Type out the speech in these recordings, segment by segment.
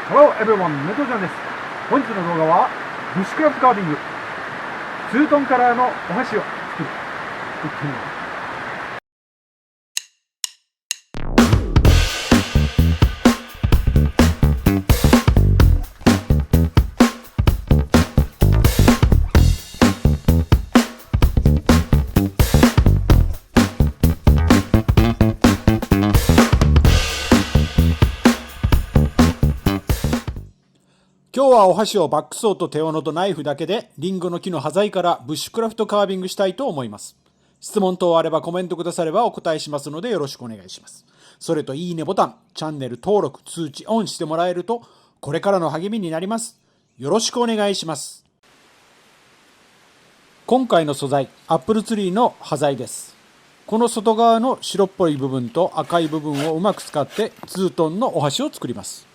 Hello everyone、ネトちゃんです。本日の動画はブッシュクラフトカービング、ツートンカラーのお箸を作るといってみます。今日はお箸をバックソーと手斧とナイフだけでリンゴの木の端材からブッシュクラフトカービングしたいと思います。質問等あればコメントくださればお答えしますのでよろしくお願いします。それといいねボタン、チャンネル登録、通知オンしてもらえるとこれからの励みになります。よろしくお願いします。今回の素材、アップルツリーの端材です。この外側の白っぽい部分と赤い部分をうまく使ってツートンのお箸を作ります。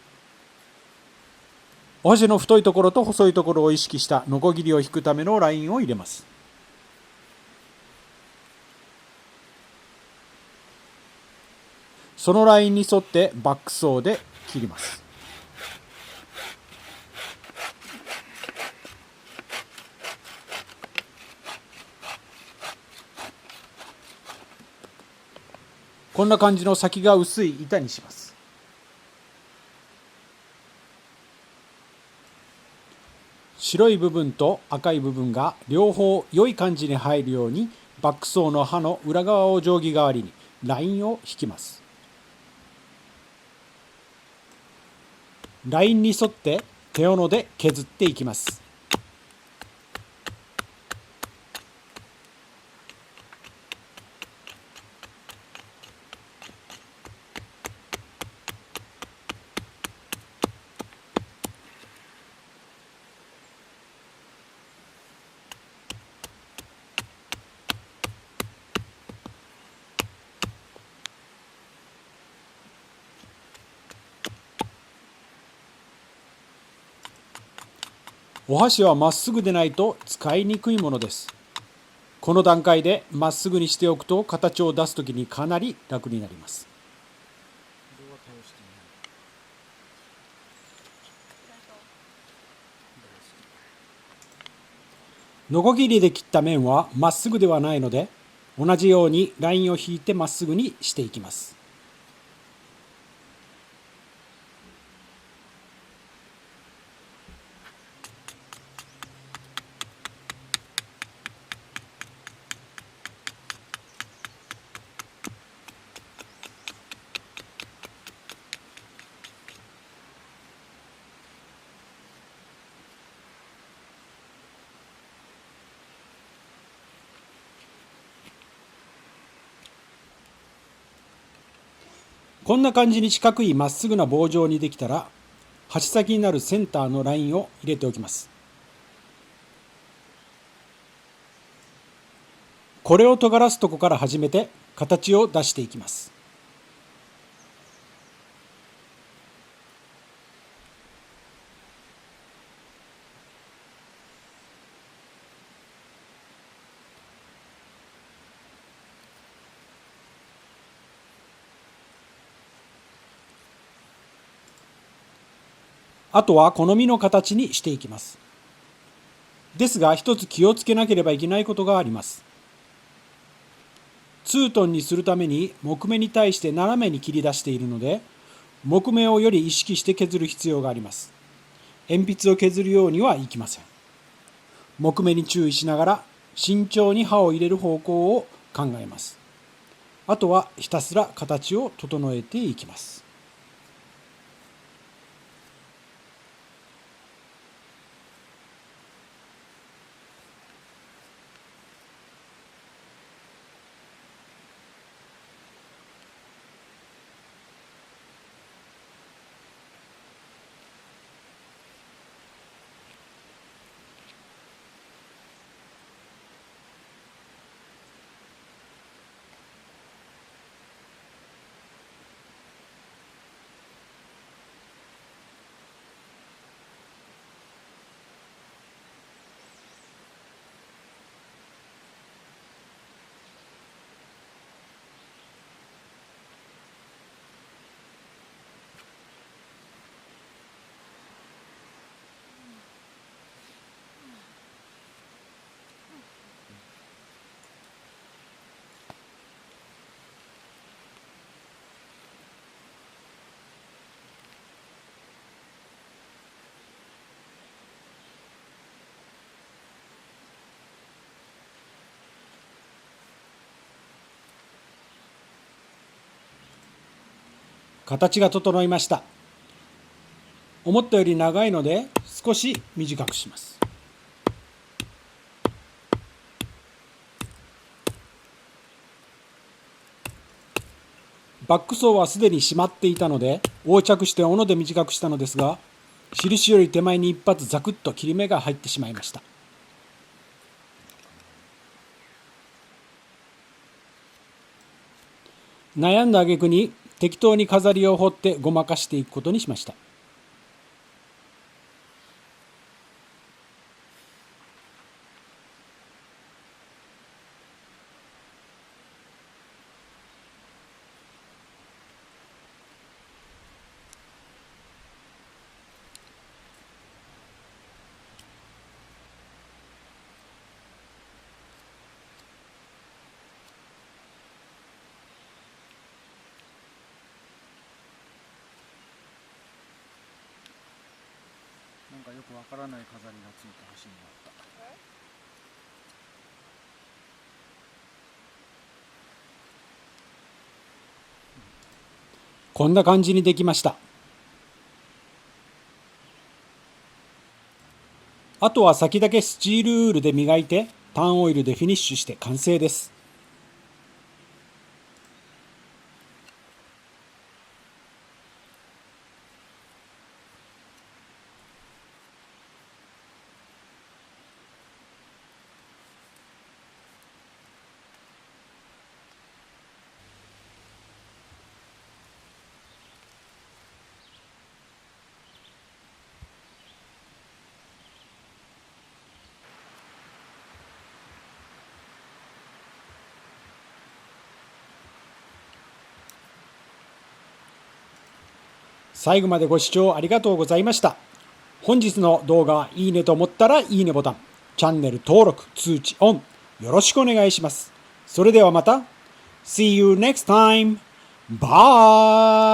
お箸の太いところと細いところを意識したノコギリを引くためのラインを入れます。そのラインに沿ってバックソーで切ります。こんな感じの先が薄い板にします。白い部分と赤い部分が両方良い感じに入るようにバックソーの刃の裏側を定規代わりにラインを引きます。ラインに沿って手斧で削っていきます。お箸はまっすぐでないと使いにくいものです。この段階でまっすぐにしておくと形を出すときにかなり楽になります。ノコギリで切った面はまっすぐではないので、同じようにラインを引いてまっすぐにしていきます。こんな感じに四角いまっすぐな棒状にできたら、箸先になるセンターのラインを入れておきます。これを尖らすとこから始めて形を出していきます。あとは好みの形にしていきます。ですが一つ気をつけなければいけないことがあります。ツートンにするために木目に対して斜めに切り出しているので、木目をより意識して削る必要があります。鉛筆を削るようにはいきません。木目に注意しながら慎重に刃を入れる方向を考えます。あとはひたすら形を整えていきます。形が整いました。思ったより長いので少し短くします。バックソーはすでに締まっていたので横着して斧で短くしたのですが、印より手前に一発ザクッと切り目が入ってしまいました。悩んだ挙句に適当に飾りを彫ってごまかしていくことにしました。なんかよくわからない飾りがついた橋になった。こんな感じにできました。あとは先だけスチールウールで磨いてターンオイルでフィニッシュして完成です。最後までご視聴ありがとうございました。本日の動画いいねと思ったらいいねボタン、チャンネル登録、通知オン、よろしくお願いします。それではまた。See you next time. Bye!